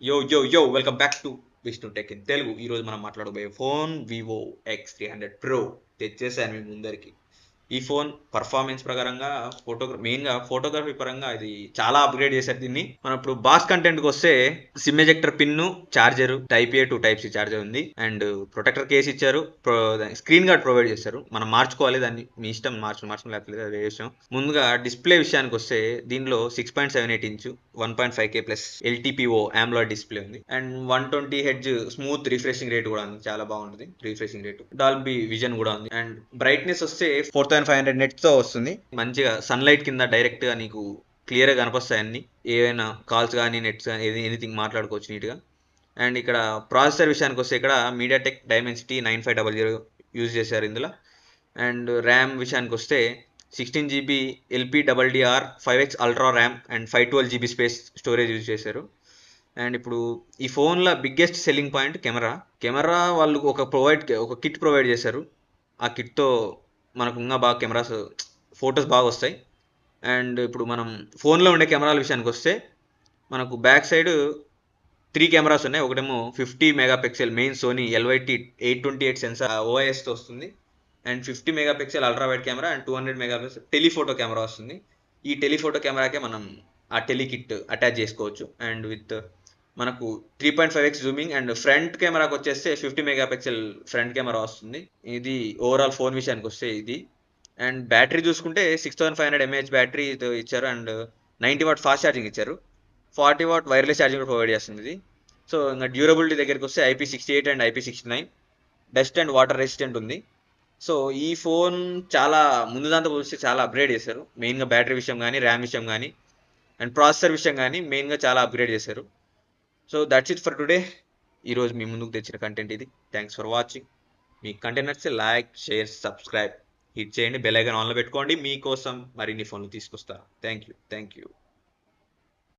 Yo welcome back to Vishnu tech in Telugu. ఈరోజు మనం మాట్లాడబోయే phone Vivo X300 Pro తెచ్చేసాను మీ ముందరికి. ఈ ఫోన్ పర్ఫార్మెన్స్ ప్రకారంగా మెయిన్గా ఫోటోగ్రఫీ పరంగా ఇది చాలా అప్గ్రేడ్ చేశారు దీన్ని. మనం ఇప్పుడు బాక్స్ కంటెంట్కి వస్తే SIM ejector pin, charger, type A to type C charger ఉంది అండ్ ప్రొటెక్టర్ కేస్ ఇచ్చారు. స్క్రీన్ గార్డ్ ప్రొవైడ్ చేశారు. మనం మార్చుకోవాలి, దాన్ని మీ ఇష్టం, మార్చడం లేకపోతే అది విషయం. ముందుగా డిస్ప్లే విషయానికి వస్తే దీనిలో 6.78 inch 1.5K plus LTPO AMOLED display ఉంది and 120 Hz smooth refreshing rate కూడా ఉంది, చాలా బాగుంటుంది రిఫ్రెషింగ్ రేట్. డాల్బీ విజన్ కూడా ఉంది అండ్ బ్రైట్నెస్ వస్తే 4500 నెట్స్ తో వస్తుంది. మంచిగా సన్లైట్ కింద డైరెక్ట్ గా నీకు క్లియర్ గా కనిపిస్తాయి అన్ని, ఏవైనా కాల్స్ కానీ నెట్స్ కానీ ఎనీథింగ్ మాట్లాడుకోవచ్చు నీట్ గా. అండ్ ఇక్కడ ప్రాసెసర్ విషయానికి వస్తే ఇక్కడ మీడియాటెక్ డైమెన్సిటీ 9500 యూజ్ చేశారు ఇందులో. అండ్ ర్యామ్ విషయానికి వస్తే 16GB LPDDR 5X ultra RAM and 512GB space storage use చేశారు. అండ్ ఇప్పుడు ఈ ఫోన్లో బిగ్గెస్ట్ సెల్లింగ్ పాయింట్ కెమెరా వాళ్ళు ఒక కిట్ ప్రొవైడ్ చేశారు. ఆ కిట్తో మనకు ఇంకా బాగా కెమెరాస్ ఫొటోస్ బాగా వస్తాయి. అండ్ ఇప్పుడు మనం ఫోన్లో ఉండే కెమెరాల విషయానికి వస్తే మనకు బ్యాక్ సైడ్ 3 కెమెరాస్ ఉన్నాయి. ఒకటేమో 50 megapixel main Sony LYT 828 sensor OISతో వస్తుంది and 50 megapixel ultra wide camera and 200 megapixel telephoto camera వస్తుంది. ఈ టెలిఫోటో కెమెరాకే మనం ఆ టెలి కిట్ అటాచ్ చేసుకోవచ్చు. అండ్ విత్ మనకు 3.5x జూమింగ్ అండ్ ఫ్రంట్ కెమెరాకి వచ్చేస్తే 50 మెగాపిక్సెల్ ఫ్రంట్ కెమెరా వస్తుంది. ఇది ఓవరాల్ ఫోన్ విషయానికి వస్తే ఇది. అండ్ బ్యాటరీ చూసుకుంటే 6500 mAh బ్యాటరీ ఇచ్చారు అండ్ 90W ఫాస్ట్ ఛార్జింగ్ ఇచ్చారు. 40W వైర్లెస్ ఛార్జింగ్ కూడా ప్రొవైడ్ చేస్తుంది ఇది. సో ఇంకా డ్యూరబిలిటీ దగ్గరికి వస్తే IP68 and IP69 dust and water resistant ఉంది. సో ఈ ఫోన్ చాలా ముందు దాంతో పోలిస్తే చాలా అప్గ్రేడ్ చేశారు. మెయిన్గా బ్యాటరీ విషయం కానీ, ర్యామ్ విషయం కానీ అండ్ ప్రాసెసర్ విషయం కానీ మెయిన్గా చాలా అప్గ్రేడ్ చేశారు. So that's it for today. ఈరోజు మీ ముందుకు తెచ్చిన కంటెంట్ ఇది. Thanks for watching. మీకు కంటెంట్ నచ్చితే లైక్, షేర్, సబ్స్క్రైబ్ హిట్ చేయండి. బెల్ ఐకాన్ ఆన్లో పెట్టుకోండి, మీకోసం మరిన్ని ఫోన్లు తీసుకొస్తా. Thank you.